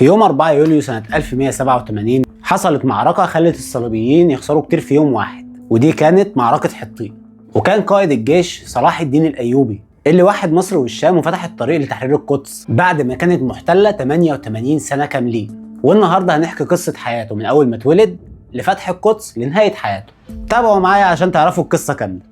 في يوم 4 يوليو سنة 1187 حصلت معركة خلت الصليبيين يخسروا كتير في يوم واحد، ودي كانت معركة حطين. وكان قائد الجيش صلاح الدين الأيوبي اللي وحد مصر والشام وفتح الطريق لتحرير القدس بعد ما كانت محتلة 88 سنة كاملين. والنهاردة هنحكي قصة حياته من أول ما اتولد لفتح القدس لنهاية حياته. تابعوا معايا عشان تعرفوا القصة كاملة.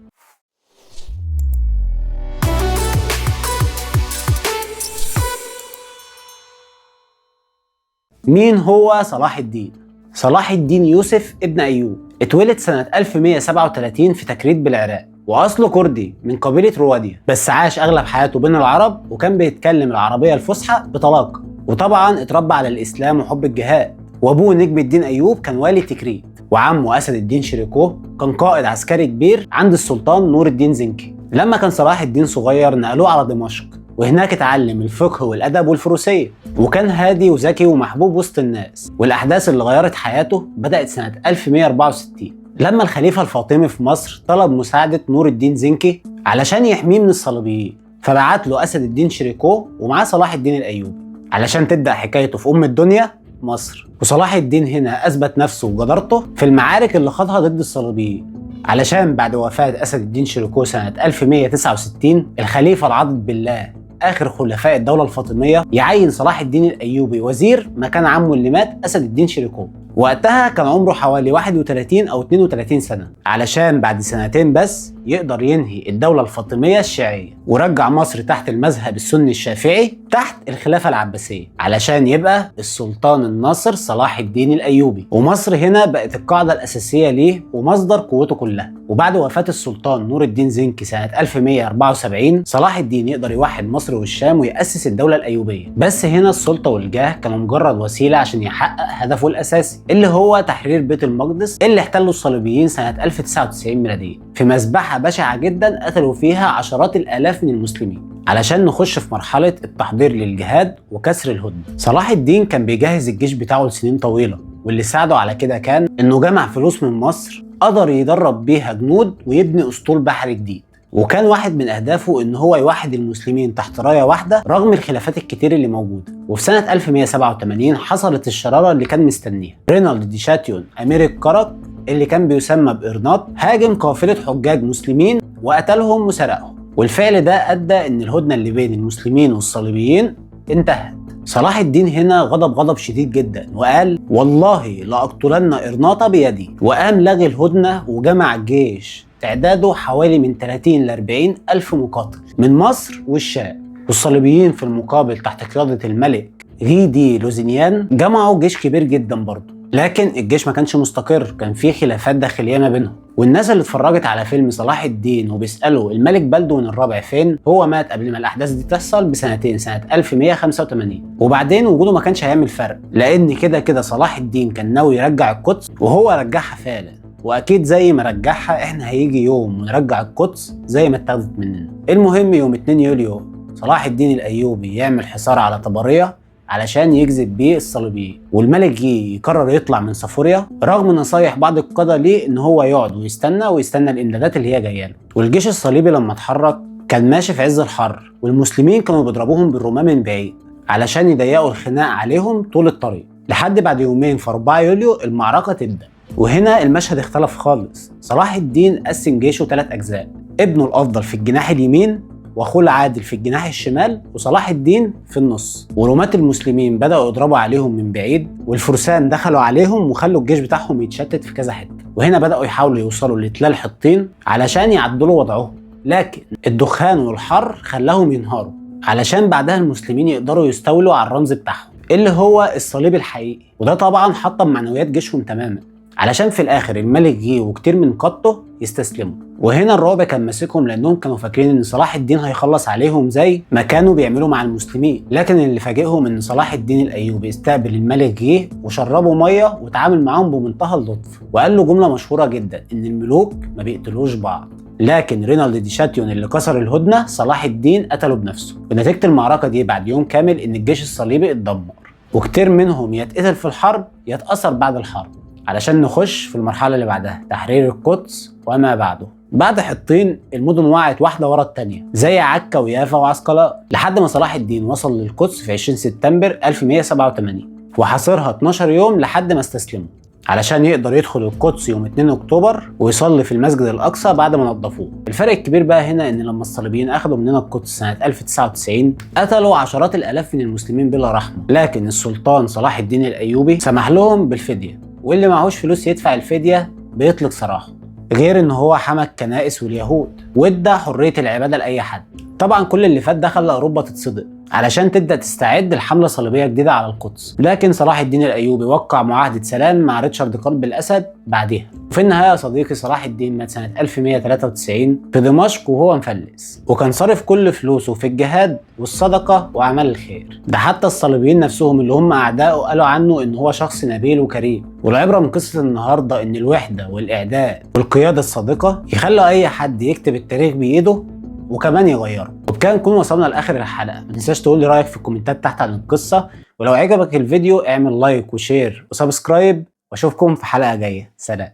مين هو صلاح الدين؟ صلاح الدين يوسف ابن أيوب اتولد سنة 1137 في تكريت بالعراق، وأصله كردي من قبيلة روادية، بس عاش أغلب حياته بين العرب وكان بيتكلم العربية الفصحى بطلاقة، وطبعا اتربى على الإسلام وحب الجهاد. وأبوه نجم الدين أيوب كان والي تكريت، وعمه أسد الدين شريكوه كان قائد عسكري كبير عند السلطان نور الدين زنكي. لما كان صلاح الدين صغير نقلوه على دمشق، وهناك اتعلم الفقه والأدب والفروسية، وكان هادي وذكي ومحبوب وسط الناس. والأحداث اللي غيرت حياته بدأت سنة 1164 لما الخليفة الفاطمي في مصر طلب مساعدة نور الدين زنكي علشان يحميه من الصليبيين، فبعت له أسد الدين شريكوه ومعاه صلاح الدين الأيوبي علشان تبدأ حكايته في الدنيا مصر. وصلاح الدين هنا أثبت نفسه وجدارته في المعارك اللي خاضها ضد الصليبيين، علشان بعد وفاة أسد الدين شريكوه سنة 1169 الخليفة العاضد بالله آخر خلفاء الدولة الفاطمية يعين صلاح الدين الأيوبي وزير مكان عمه اللي مات أسد الدين شريكوه. وقتها كان عمره حوالي 31 أو 32 سنة، علشان بعد سنتين بس يقدر ينهي الدولة الفاطمية الشيعية ورجع مصر تحت المذهب السني الشافعي تحت الخلافة العباسية، علشان يبقى السلطان الناصر صلاح الدين الأيوبي. ومصر هنا بقت القاعدة الأساسية ليه ومصدر قوته كلها. وبعد وفاة السلطان نور الدين زنكي سنة 1174 صلاح الدين يقدر يوحد مصر والشام ويأسس الدولة الأيوبية. بس هنا السلطة والجاه كانوا مجرد وسيلة عشان يحقق هدفه الأساسي اللي هو تحرير بيت المقدس اللي احتلوا الصليبيين سنة 1099 ميلادية في مذبحة بشعة جدا قتلوا فيها عشرات الآلاف من المسلمين. علشان نخش في مرحلة التحضير للجهاد وكسر الهدنة، صلاح الدين كان بيجهز الجيش بتاعه لسنين طويلة، واللي ساعده على كده كان إنه جمع فلوس من مصر قدر يدرب بيها جنود ويبني أسطول بحري جديد. وكان واحد من أهدافه إن هو يوحد المسلمين تحت راية واحدة رغم الخلافات الكتير اللي موجودة. وفي سنة 1187 حصلت الشرارة اللي كان مستنيها. رينالد دي شاتيون أمير الكرك اللي كان بيسمى بإرناط هاجم قافلة حجاج مسلمين وقتلهم وسرقهم، والفعل ده أدى إن الهدنة اللي بين المسلمين والصليبيين انتهت. صلاح الدين هنا غضب شديد جدا وقال والله لأقتلن إرناطة بيدي، وقام لغي الهدنة وجمع الجيش تعداده حوالي من 30 ل 40 ألف مقاتل من مصر والشام. والصليبيين في المقابل تحت قيادة الملك غيدي لوزينيان جمعوا جيش كبير جدا برضه، لكن الجيش ما كانش مستقر، كان فيه خلافات داخلية ما بينهم. والناس اللي اتفرجت على فيلم صلاح الدين وبيسألوا الملك بلدون الرابع فين، هو مات قبل ما الأحداث دي تحصل بسنتين سنة 1185. وبعدين وجوده ما كانش هيعمل فرق، لأن كده صلاح الدين كان ناوي يرجع القدس، وهو رجعها فعلا. واكيد زي ما رجعها احنا هيجي يوم ونرجع القدس زي ما اتاخدت مننا. المهم يوم 2 يوليو صلاح الدين الايوبي يعمل حصار على طبرية علشان يجذب بيه الصليبيين، والملك جي يقرر يطلع من صفوريا رغم نصايح بعض القادة ليه ان هو يقعد ويستنى الامدادات اللي هي جايه له. والجيش الصليبي لما اتحرك كان ماشي في عز الحر، والمسلمين كانوا بيضربوهم بالرماة من بعيد علشان يضيقوا الخناق عليهم طول الطريق، لحد بعد يومين في 4 يوليو المعركة تبدأ. وهنا المشهد اختلف خالص. صلاح الدين قسم جيشه 3 أجزاء، ابنه الأفضل في الجناح اليمين واخوه العادل في الجناح الشمال وصلاح الدين في النص. ورماة المسلمين بدأوا يضربوا عليهم من بعيد، والفرسان دخلوا عليهم وخلوا الجيش بتاعهم يتشتت في كذا حتة. وهنا بدأوا يحاولوا يوصلوا لتلال حطين علشان يعدلوا وضعهم، لكن الدخان والحر خلاهم ينهاروا، علشان بعدها المسلمين يقدروا يستولوا على الرمز بتاعهم اللي هو الصليب الحقيقي. وده طبعا حطم معنويات جيشهم تماما، علشان في الاخر الملك جه وكتير من قادته يستسلموا. وهنا الرعب كان ماسكهم لانهم كانوا فاكرين ان صلاح الدين هيخلص عليهم زي ما كانوا بيعملوا مع المسلمين، لكن اللي فاجئهم ان صلاح الدين الايوبي استقبل الملك جه وشربه ميه وتعامل معاهم بمنتهى اللطف، وقال له جمله مشهوره جدا ان الملوك ما بيقتلوش بعض. لكن رينالد دي شاتيون اللي كسر الهدنه صلاح الدين قتله بنفسه. ونتيجه المعركه دي بعد يوم كامل ان الجيش الصليبي اتدمر، وكتير منهم يتقتل في الحرب يتأثر بعد الحرب، علشان نخش في المرحلة اللي بعدها تحرير القدس وما بعده. بعد حطين المدن وقعت واحدة ورا التانية زي عكا ويافا وعسقلان، لحد ما صلاح الدين وصل للقدس في 20 سبتمبر 1187. وحاصرها 12 يوم لحد ما استسلموا، علشان يقدر يدخل القدس يوم 2 اكتوبر ويصلي في المسجد الاقصى بعد ما نظفوه. الفرق الكبير بقى هنا ان لما الصليبيين اخذوا مننا القدس سنه 1099 قتلوا عشرات الالاف من المسلمين بلا رحمه، لكن السلطان صلاح الدين الايوبي سمح لهم بالفديه، واللي معهوش فلوس يدفع الفديه بيطلق سراحه. غير ان هو حمى الكنائس واليهود وادى حريه العباده لاي حد. طبعا كل اللي فات ده خلى اوروبا تتصدق علشان تبدا تستعد لحمله صليبيه جديده على القدس، لكن صلاح الدين الايوبي وقع معاهده سلام مع ريتشارد قلب الاسد بعديها. وفي النهايه يا صديقي صلاح الدين مات سنه 1193 في دمشق وهو مفلس، وكان صارف كل فلوسه في الجهاد والصدقه واعمال الخير. ده حتى الصليبيين نفسهم اللي هم اعدائه قالوا عنه ان هو شخص نبيل وكريم. والعبره من قصه النهارده ان الوحده والاعداد والقياده الصادقه يخلوا اي حد يكتب التاريخ بايده وكمان يغيره. وبكده نكون وصلنا لاخر الحلقه. ما تنساش تقول لي رايك في الكومنتات تحت عن القصه، ولو عجبك الفيديو اعمل لايك وشير وسبسكرايب، واشوفكم في حلقه جايه. سلام.